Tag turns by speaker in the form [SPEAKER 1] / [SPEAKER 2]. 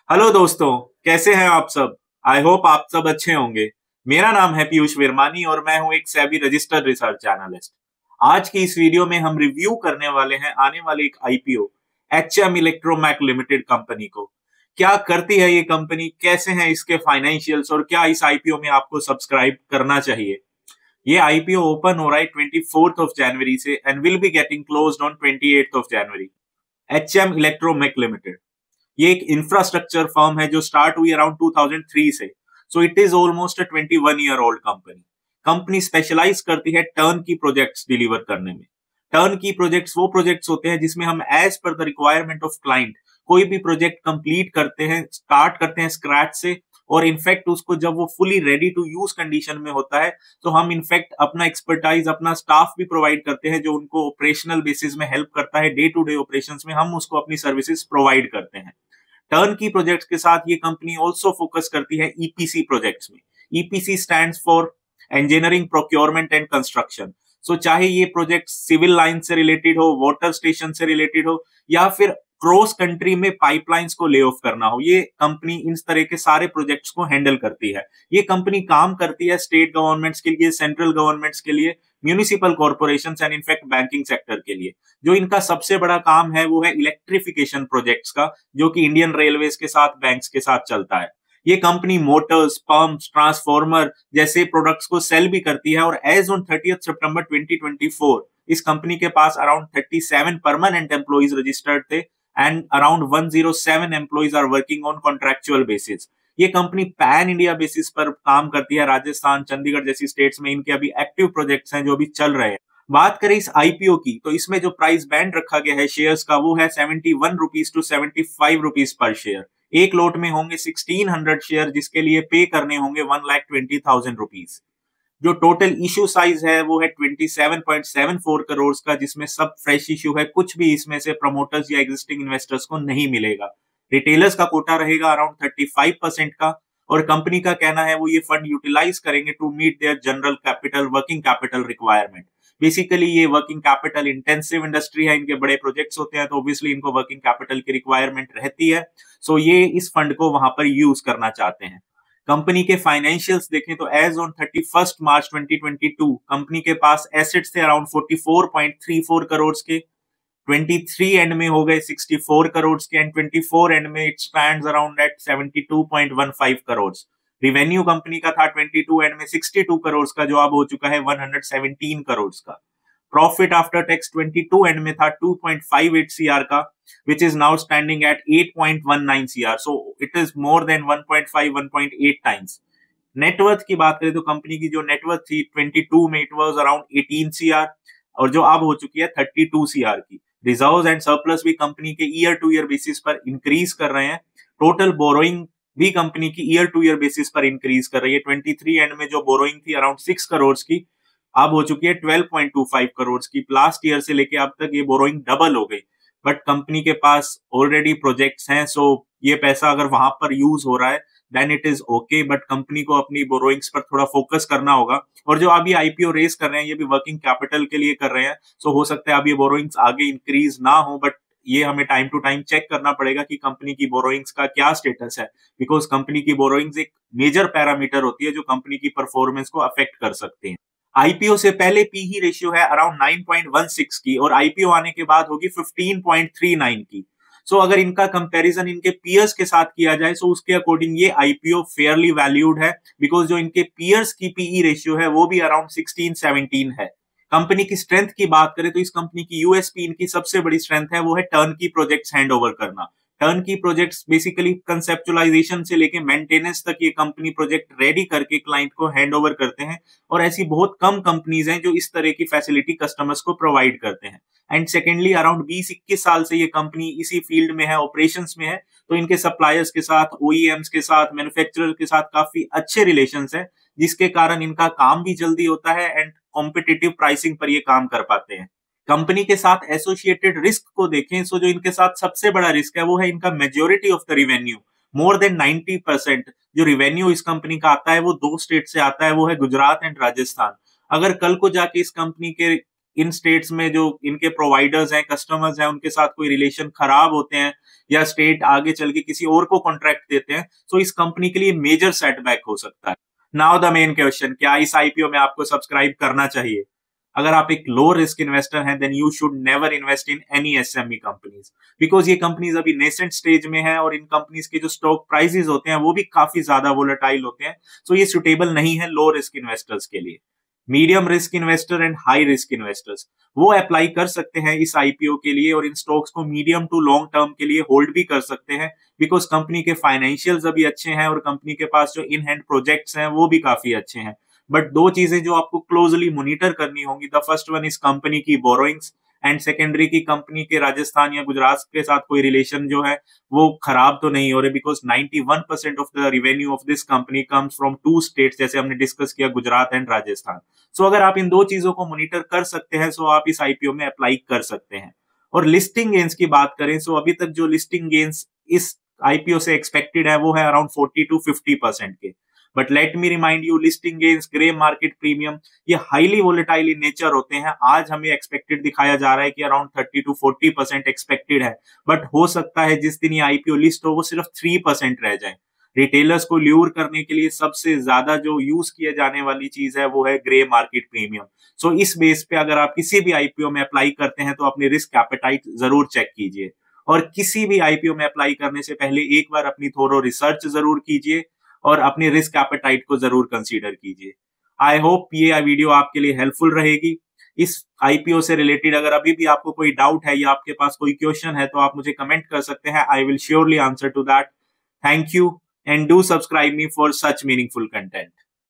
[SPEAKER 1] Hello दोस्तों, कैसे हैं आप सब। आई होप आप सब अच्छे होंगे। मेरा नाम है पीयूष विरमानी और मैं हूं एक सेबी रजिस्टर्ड रिसर्च एनालिस्ट। आज की इस वीडियो में हम रिव्यू करने वाले हैं आने वाले एक IPO HM electromech limited company को। क्या करती है ये कंपनी, कैसे हैं इसके फाइनेंशियल्स और क्या इस आईपीओ में आपको सब्सक्राइब करना चाहिए। ये आईपीओ ओपन हो रहा है 24th ऑफ जनवरी से and will be getting closed on 28th of January. HM electromech limited ये एक इंफ्रास्ट्रक्चर फर्म है जो स्टार्ट हुई अराउंड 2003 से। So it is almost a 21 year old company. Company specialise करती है टर्न की प्रोजेक्ट्स डिलीवर करने में। टर्न की प्रोजेक्ट्स वो प्रोजेक्ट्स होते हैं जिसमें हम as per the requirement of client कोई भी प्रोजेक्ट कंप्लीट करते हैं, स्टार्ट करते हैं स्क्रैच से, और इनफैक्ट उसको जब वो fully ready to use condition में होता है तो हम इनफैक्ट अपना एक्सपर्टाइज, अपना स्टाफ भी प्रोवाइड करते हैं जो उनको ऑपरेशनल बेसिस में हेल्प करता है। डे टू डे ऑपरेशंस में हम उसको अपनी सर्विसेज प्रोवाइड करते हैं। टर्न की प्रोजेक्ट्स के साथ ये कंपनी ऑल्सो फोकस करती है ईपीसी प्रोजेक्ट्स में। EPC stands for engineering, procurement and construction. So चाहे ये प्रोजेक्ट सिविल लाइन से रिलेटेड हो, वाटर स्टेशन से रिलेटेड हो, या फिर क्रॉस कंट्री में पाइपलाइंस को ले ऑफ करना हो, ये कंपनी इन तरह के सारे प्रोजेक्ट्स को हैंडल करती है। ये कंपनी काम करती है स्टेट गवर्नमेंट्स के लिए, सेंट्रल गवर्नमेंट्स के लिए, municipal corporation and in fact banking sector के लिए। जो इनका सबसे बड़ा काम है वो है इलेक्ट्रिफिकेशन प्रोजेक्ट्स का, जो कि इंडियन रेलवेज के साथ, बैंक्स के साथ चलता है। ये कंपनी मोटर्स, पंप्स, ट्रांसफॉर्मर जैसे प्रोडक्ट्स को सेल भी करती है। और एज ऑन 30 सितंबर 2024 इस कंपनी के पास अराउंड 37 परमानेंट एम्प्लॉइज रजिस्टर्ड थे and around 107 employees are working on contractual basis. ये कंपनी पैन इंडिया बेसिस पर काम करती है। राजस्थान, चंडीगढ़ जैसी स्टेट्स में इनके अभी एक्टिव प्रोजेक्ट्स हैं जो अभी चल रहे हैं। बात करें इस आईपीओ की तो इसमें जो प्राइस बैंड रखा गया है शेयर्स का वो है 71 रुपीज टू 75 रुपीज पर शेयर। एक लोट में होंगे 1600 शेयर जिसके लिए पे करने होंगे 1,20,000 रुपीज। जो टोटल इशू साइज है वो है 27.74 करोड़ का, जिसमें सब फ्रेश इशू है। कुछ भी इसमें से प्रमोटर्स या एग्जिस्टिंग इन्वेस्टर्स को नहीं मिलेगा। रिटेलर्स का कोटा रहेगा अराउंड 35% का। और कंपनी का कहना है वो ये फंड यूटिलाइज करेंगे to meet their general capital, working capital requirement. Basically ये वर्किंग कैपिटल इंटेंसिव इंडस्ट्री है, इनके बड़े प्रोजेक्ट्स होते हैं तो ऑब्वियसली इनको वर्किंग कैपिटल की रिक्वायरमेंट रहती है। सो ये इस फंड को वहां पर यूज करना चाहते हैं। कंपनी के फाइनेंशियल्स देखें तो एज ऑन 31 मार्च 2022 कंपनी के पास एसेट्स थे अराउंड 44.34 करोड़ के। 23 एंड में हो गए 64 करोड़ के एंड 24 एंड में it stands around at 72.15 crore. Revenue company का था 22 एंड में 62 करोड़ का, जो अब हो चुका है 117 करोड़ का। प्रॉफिट आफ्टर टैक्स 22 एंड में था 2.58 सीआर का, which is now standing at 8.19 CR. So it is more than 1.5, 1.8 times. Net worth की बात करें तो कंपनी की जो नेटवर्थ थी 22 में इट वाज अराउंड 18 CR और जो अब हो चुकी है 32 CR की। रिजर्व्स एंड सरप्लस भी कंपनी के ईयर टू ईयर बेसिस पर इंक्रीज कर रहे हैं। टोटल बोरोइंग भी कंपनी की ईयर टू ईयर बेसिस पर इंक्रीज कर रही है। 23 एंड में जो बोरोइंग थी अराउंड 6 करोड़ की, अब हो चुकी है 12.25 करोड़ की। लास्ट ईयर से लेके अब तक ये बोरोइंग डबल हो गई। बट कंपनी के पास ऑलरेडी प्रोजेक्ट्स हैं, सो ये पैसा अगर वहां पर यूज हो रहा है then it is okay. But company को अपनी बोरोइंग्स पर थोड़ा फोकस करना होगा। और जो अभी आईपीओ रेस कर रहे हैं ये भी वर्किंग कैपिटल के लिए कर रहे हैं। सो हो सकता है अब ये बोरोइंग्स आगे इंक्रीज ना हो, बट ये हमें टाइम टू टाइम चेक करना पड़ेगा कि कंपनी की बोरोइंग्स का क्या स्टेटस है, बिकॉज कंपनी की बोरोइंग्स एक मेजर पैरामीटर होती है जो कंपनी की परफॉर्मेंस को अफेक्ट कर सकते हैं। आईपीओ से पहले पीई रेशियो है अराउंड 9.16 की और आईपीओ आने के बाद होगी 15.39 की। सो अगर इनका कंपैरिजन इनके पीयर्स के साथ किया जाए तो उसके अकॉर्डिंग ये आईपीओ फेयरली वैल्यूड है, बिकॉज जो इनके पीयर्स की पीई रेशियो है वो भी अराउंड 16-17 है। कंपनी की स्ट्रेंथ की बात करें तो इस कंपनी की यूएसपी, इनकी सबसे बड़ी स्ट्रेंथ है वो है टर्न की प्रोजेक्ट्स हैंड ओवर करना। टर्न की प्रोजेक्ट्स बेसिकली कंसेप्चुलाइजेशन से लेके मेंटेनेंस तक ये कंपनी प्रोजेक्ट रेडी करके क्लाइंट को हैंड ओवर करते हैं। और ऐसी बहुत कम कंपनीज हैं जो इस तरह की फैसिलिटी कस्टमर्स को प्रोवाइड करते हैं। एंड सेकेंडली अराउंड 20-21 साल से ये कंपनी इसी फील्ड में है, ऑपरेशंस में है। तो इनके सप्लायर्स के साथ, ओईएम्स के साथ, मैन्युफैक्चरर के साथ काफी अच्छे रिलेशंस है, जिसके कारण इनका काम भी जल्दी होता है एंड कॉम्पिटिटिव प्राइसिंग पर ये काम कर पाते हैं। कंपनी के साथ एसोसिएटेड रिस्क को देखें तो जो इनके साथ सबसे बड़ा रिस्क है वो है इनका majority of the revenue, more than 90% जो रिवेन्यू इस कंपनी का आता है वो दो स्टेट से आता है, वो है गुजरात एंड राजस्थान। अगर कल को जाके इस कंपनी के इन स्टेट्स में जो इनके प्रोवाइडर्स हैं, कस्टमर्स हैं, उनके साथ कोई रिलेशन खराब होते हैं या स्टेट आगे चल के किसी और को कॉन्ट्रैक्ट देते हैं, तो इस कंपनी के लिए मेजर सेटबैक हो सकता है। नाउ द मेन क्वेश्चन, क्या इस आईपीओ में आपको सब्सक्राइब करना चाहिए? अगर आप एक लो रिस्क इन्वेस्टर हैं, then you should never invest in any SME companies, because ये कंपनीज अभी नेसेंट स्टेज में है और इन कंपनीज के जो स्टॉक प्राइसेस होते हैं वो भी काफी ज्यादा वोलेटाइल होते हैं। सो ये सुटेबल नहीं है लो रिस्क इन्वेस्टर्स के लिए। Medium risk investor and high risk investors वो अप्लाई कर सकते हैं इस आईपीओ के लिए और इन स्टॉक्स को मीडियम टू लॉन्ग टर्म के लिए होल्ड भी कर सकते हैं, बिकॉज कंपनी के फाइनेंशियल्स अभी अच्छे हैं और कंपनी के पास जो इन हैंड प्रोजेक्ट्स हैं वो भी काफी अच्छे हैं। बट दो चीजें जो आपको क्लोजली मॉनिटर करनी होंगी, the first one is company की बोरोइंग्स एंड सेकेंडरी की कंपनी के राजस्थान या गुजरात के साथ कोई रिलेशन जो है वो खराब तो नहीं हो रहे, because 91% of the revenue of this company comes from 2 states, जैसे हमने डिस्कस किया, गुजरात एंड राजस्थान। सो अगर आप इन दो चीजों को मॉनिटर कर सकते हैं, सो आप इस आईपीओ में अप्लाई कर सकते हैं। और लिस्टिंग गेन्स की बात करें, सो अभी तक जो लिस्टिंग गेन्स इस आईपीओ से एक्सपेक्टेड है वो है अराउंड 40 to 50% के। But let me remind you, listing gains, grey market premium, ये हाईली वोलेटाइल इन नेचर होते हैं। आज हमें एक्सपेक्टेड दिखाया जा रहा है कि अराउंड 30 to 40% एक्सपेक्टेड है, बट हो सकता है जिस दिन ये आईपीओ लिस्ट हो वो सिर्फ 3% रह जाए। रिटेलर्स को ल्यूर करने के लिए सबसे ज्यादा जो यूज किए जाने वाली चीज है वो है ग्रे मार्केट प्रीमियम। सो इस बेस पे अगर आप किसी भी आईपीओ में अप्लाई करते हैं तो अपनी रिस्क एपेटाइट जरूर चेक कीजिए, और किसी भी आईपीओ में अप्लाई करने से पहले एक बार अपनी थोरो रिसर्च जरूर कीजिए और अपनी रिस्क एपेटाइट को जरूर कंसीडर कीजिए। आई होप ये वीडियो आपके लिए हेल्पफुल रहेगी। इस आईपीओ से रिलेटेड अगर अभी भी आपको कोई डाउट है या आपके पास कोई क्वेश्चन है तो आप मुझे कमेंट कर सकते हैं। I will surely answer to that. Thank you and do subscribe me for such meaningful content.